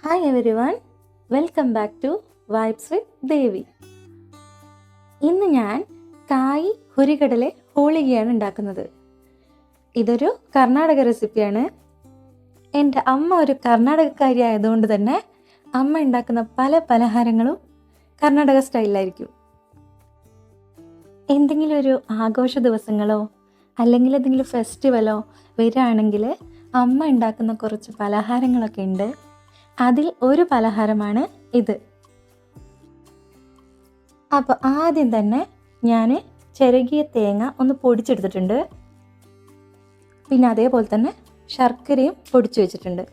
Hi everyone, welcome back to vibes with Devi. ഇന്ന് ഞാൻ കായ് ഹുരികടലെ ഹോളികയാണ് ഉണ്ടാക്കുന്നത്. ഇതൊരു കർണാടക റെസിപ്പിയാണ്. എൻ്റെ അമ്മ ഒരു കർണാടകക്കാരി ആയതുകൊണ്ട് തന്നെ അമ്മ ഉണ്ടാക്കുന്ന പല പലഹാരങ്ങളും കർണാടക സ്റ്റൈലിലായിരിക്കും. എന്തെങ്കിലും ഒരു ആഘോഷ ദിവസങ്ങളോ അല്ലെങ്കിൽ എന്തെങ്കിലും ഫെസ്റ്റിവലോ വരികയാണെങ്കിൽ അമ്മ ഉണ്ടാക്കുന്ന കുറച്ച് പലഹാരങ്ങളൊക്കെ ഉണ്ട്. അതിൽ ഒരു പലഹാരമാണ് ഇത്. അപ്പോൾ ആദ്യം തന്നെ ഞാൻ ചിരകിയ തേങ്ങ ഒന്ന് പൊടിച്ചെടുത്തിട്ടുണ്ട്. പിന്നെ അതേപോലെ തന്നെ ശർക്കരയും പൊടിച്ചു വെച്ചിട്ടുണ്ട്.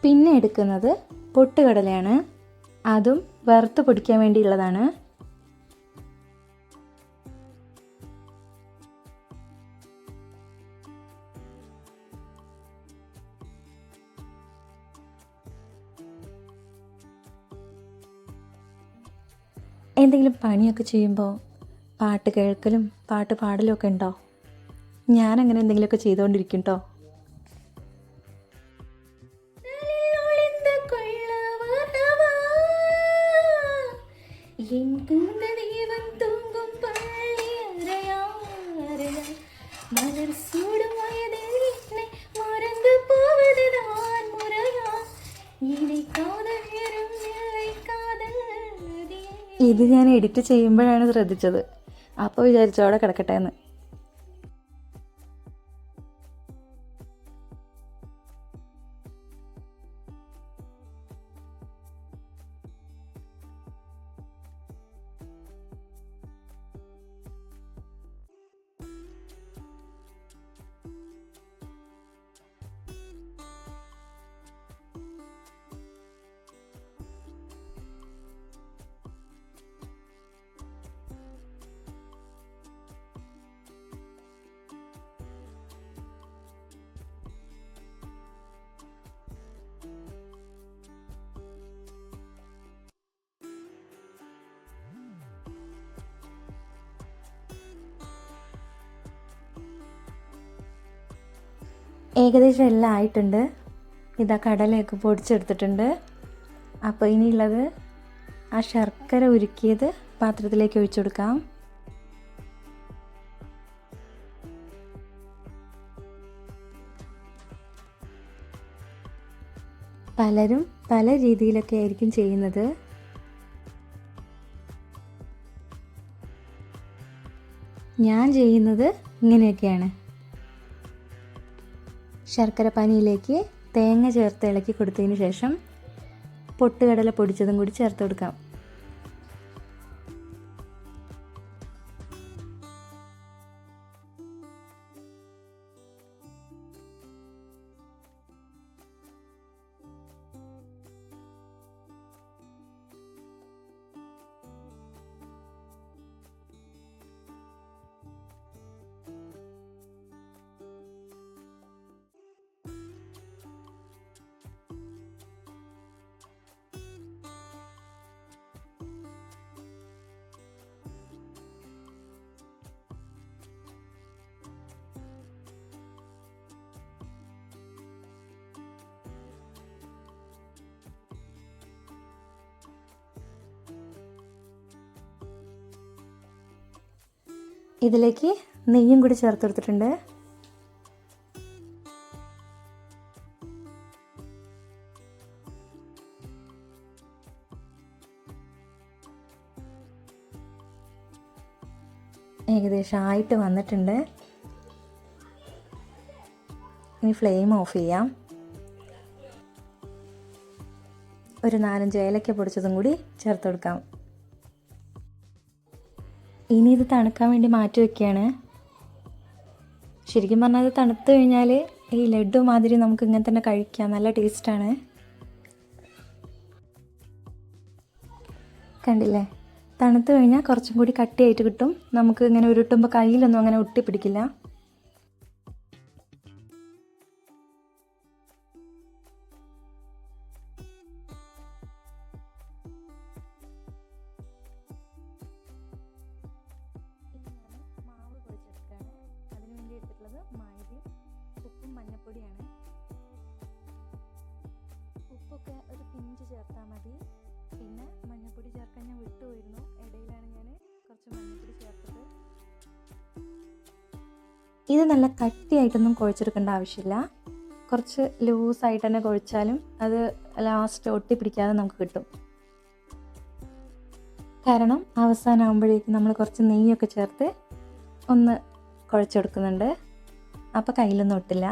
പിന്നെ എടുക്കുന്നത് പൊട്ടുകടലയാണ്. അതും വറുത്ത് പൊടിക്കാൻ വേണ്ടിയുള്ളതാണ്. എന്തെങ്കിലും പണിയൊക്കെ ചെയ്യുമ്പോൾ പാട്ട് കേൾക്കലും പാട്ട് പാടലും ഒക്കെ ഉണ്ടോ? ഞാനങ്ങനെ എന്തെങ്കിലുമൊക്കെ ചെയ്തുകൊണ്ടിരിക്കും കേട്ടോ. ഇത് ഞാൻ എഡിറ്റ് ചെയ്യുമ്പോഴാണ് ശ്രദ്ധിച്ചത്. അപ്പോൾ വിചാരിച്ചു അവിടെ കിടക്കട്ടെ എന്ന്. ഏകദേശം എല്ലാം ആയിട്ടുണ്ട്. ഇതാ കടലയൊക്കെ പൊടിച്ചെടുത്തിട്ടുണ്ട്. അപ്പോൾ ഇനിയുള്ളത് ആ ശർക്കര ഉരുക്കിയത് പാത്രത്തിലേക്ക് ഒഴിച്ചു കൊടുക്കാം. പലരും പല രീതിയിലൊക്കെ ആയിരിക്കും ചെയ്യുന്നത്. ഞാൻ ചെയ്യുന്നത് ഇങ്ങനെയൊക്കെയാണ്. ശർക്കര പാനിയിലേക്ക് തേങ്ങ ചേർത്ത് ഇളക്കി കൊടുത്തതിന് ശേഷം പൊട്ടുകടല പൊടിച്ചതും കൂടി ചേർത്ത് കൊടുക്കാം. ഇതിലേക്ക് നെയ്യും കൂടി ചേർത്ത് കൊടുത്തിട്ടുണ്ട്. ഏകദേശം ആയിട്ട് വന്നിട്ടുണ്ട്. ഇനി ഫ്ലെയിം ഓഫ് ചെയ്യാം. ഒരു 4-5 ഏലക്ക പൊടിച്ചതും കൂടി ചേർത്ത് കൊടുക്കാം. ഇനി ഇത് തണുക്കാൻ വേണ്ടി മാറ്റി വയ്ക്കുകയാണ്. ശരിക്കും പറഞ്ഞാൽ ഇത് തണുത്ത് കഴിഞ്ഞാൽ ഈ ലഡ്ഡു മാതിരി നമുക്ക് ഇങ്ങനെ തന്നെ കഴിക്കാം. നല്ല ടേസ്റ്റാണ്. കണ്ടില്ലേ? തണുത്ത് കഴിഞ്ഞാൽ കുറച്ചും കൂടി കട്ടിയായിട്ട് കിട്ടും. നമുക്ക് ഇങ്ങനെ ഉരുട്ടുമ്പോൾ കയ്യിലൊന്നും അങ്ങനെ ഒട്ടിപ്പിടിക്കില്ല. ചേർത്താൽ മതി. പിന്നെ മഞ്ഞൾപ്പൊടി ചേർക്കാൻ ഞാൻ വിട്ടുപോയിരുന്നു, ഇടയിലാണ് ഞാൻ കുറച്ച് മഞ്ഞൾപ്പൊടി ചേർത്തത്. ഇത് നല്ല കട്ടിയായിട്ടൊന്നും കുഴച്ചെടുക്കേണ്ട ആവശ്യമില്ല, കുറച്ച് ലൂസായിട്ട് തന്നെ കുഴച്ചാലും അത് ലാസ്റ്റ് ഒട്ടിപ്പിടിക്കാതെ നമുക്ക് കിട്ടും. കാരണം അവസാനമാകുമ്പോഴേക്കും നമ്മൾ കുറച്ച് നെയ്യൊക്കെ ചേർത്ത് ഒന്ന് കുഴച്ചെടുക്കുന്നുണ്ട്, അപ്പോൾ കയ്യിലൊന്നും ഒട്ടില്ല.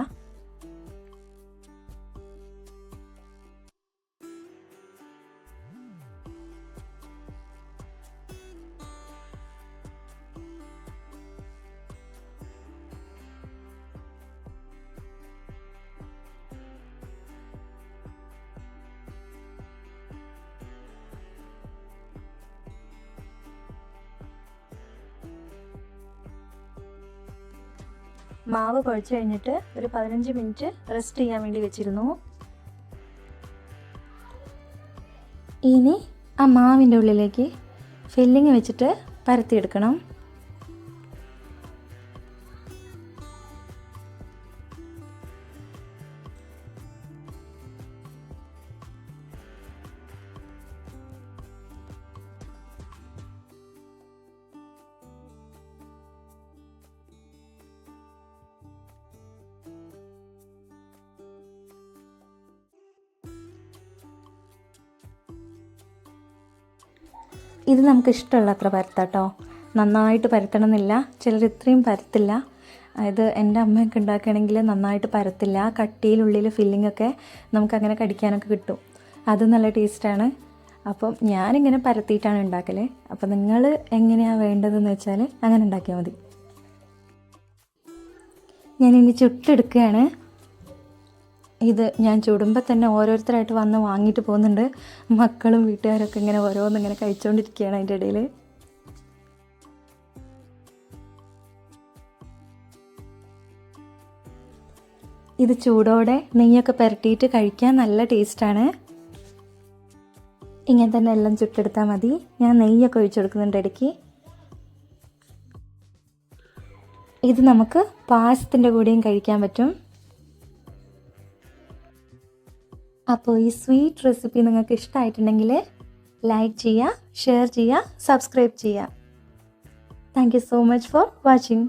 മാവ് കുഴച്ച് കഴിഞ്ഞിട്ട് ഒരു 15 മിനിറ്റ് റെസ്റ്റ് ചെയ്യാൻ വേണ്ടി വെച്ചിരുന്നു. ഇനി ആ മാവിൻ്റെ ഉള്ളിലേക്ക് ഫില്ലിങ് വെച്ചിട്ട് പരത്തിയെടുക്കണം. ഇത് നമുക്ക് ഇഷ്ടമുള്ള അത്ര പരത്താട്ടോ, നന്നായിട്ട് പരത്തണം എന്നില്ല. ചിലർ ഇത്രയും പരത്തില്ല. ഇത് എൻ്റെ അമ്മയൊക്കെ ഉണ്ടാക്കുകയാണെങ്കിൽ നന്നായിട്ട് പരത്തില്ല, കട്ടിയിലുള്ളിൽ ഫില്ലിങ്ങൊക്കെ നമുക്കങ്ങനെ കടിക്കാനൊക്കെ കിട്ടും, അത് നല്ല ടേസ്റ്റാണ്. അപ്പം ഞാനിങ്ങനെ പരത്തിയിട്ടാണ് ഉണ്ടാക്കൽ. അപ്പം നിങ്ങൾ എങ്ങനെയാണ് വേണ്ടതെന്ന് വെച്ചാൽ അങ്ങനെ ഉണ്ടാക്കിയാൽ മതി. ഞാനിനി ചുട്ടെടുക്കുകയാണ്. ഇത് ഞാൻ ചുടുമ്പോൾ തന്നെ ഓരോരുത്തരായിട്ട് വന്ന് വാങ്ങിയിട്ട് പോകുന്നുണ്ട്. മക്കളും വീട്ടുകാരൊക്കെ ഇങ്ങനെ ഓരോന്നിങ്ങനെ കഴിച്ചുകൊണ്ടിരിക്കുകയാണ് അതിൻ്റെ ഇടയിൽ. ഇത് ചൂടോടെ നെയ്യൊക്കെ പുരട്ടിയിട്ട് കഴിക്കാൻ നല്ല ടേസ്റ്റാണ്. ഇങ്ങനെ തന്നെ എല്ലാം ചുട്ടെടുത്താൽ മതി. ഞാൻ നെയ്യൊക്കെ ഒഴിച്ചു കൊടുക്കുന്നുണ്ട് ഇടയ്ക്ക്. ഇത് നമുക്ക് പായസത്തിൻ്റെ കൂടെയും കഴിക്കാൻ പറ്റും. അപ്പോൾ ഈ സ്വീറ്റ് റെസിപ്പി നിങ്ങൾക്ക് ഇഷ്ടമായിട്ടുണ്ടെങ്കിൽ ലൈക്ക് ചെയ്യുക, ഷെയർ ചെയ്യുക, സബ്സ്ക്രൈബ് ചെയ്യുക. Thank you so much for watching.